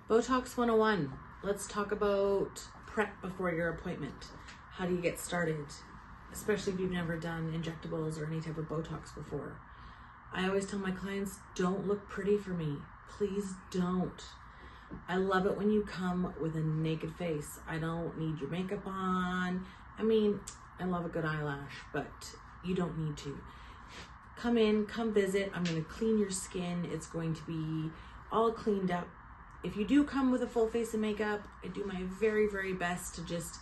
Botox 101. Let's talk about prep before your appointment. How do you get started? Especially if you've never done injectables or any type of Botox before. I always tell my clients, don't look pretty for me. Please don't. I love it when you come with a naked face. I don't need your makeup on. I mean, I love a good eyelash, but you don't need to. Come in, come visit. I'm going to clean your skin. It's going to be all cleaned up. If you do come with a full face of makeup, I do my very, very best to just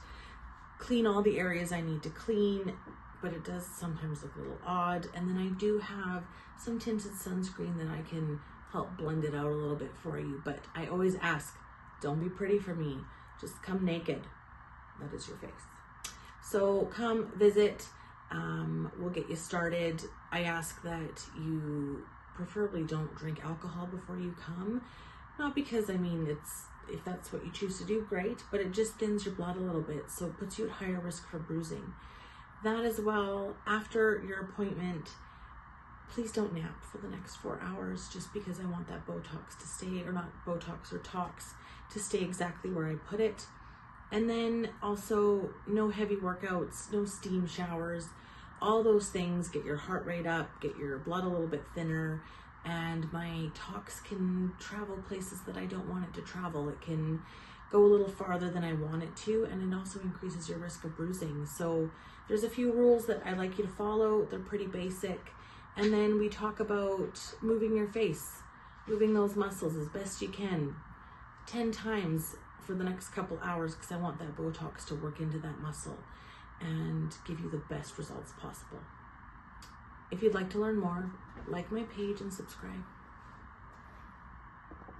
clean all the areas I need to clean, but it does sometimes look a little odd. And then I do have some tinted sunscreen that I can help blend it out a little bit for you. But I always ask, don't be pretty for me. Just come naked. That is your face. So come visit. We'll get you started. I ask that you preferably don't drink alcohol before you come. Not because, I mean, if that's what you choose to do, great, but it just thins your blood a little bit, so it puts you at higher risk for bruising. That as well, after your appointment, please don't nap for the next 4 hours just because I want that Botox to stay, or not Botox, or Tox, to stay exactly where I put it. And then also no heavy workouts, no steam showers, all those things get your heart rate up, get your blood a little bit thinner, and my Tox can travel places that I don't want it to travel. It can go a little farther than I want it to, and it also increases your risk of bruising. So there's a few rules that I like you to follow. They're pretty basic. And then we talk about moving your face, moving those muscles as best you can, 10 times for the next couple hours, because I want that Botox to work into that muscle and give you the best results possible. If you'd like to learn more, like my page and subscribe.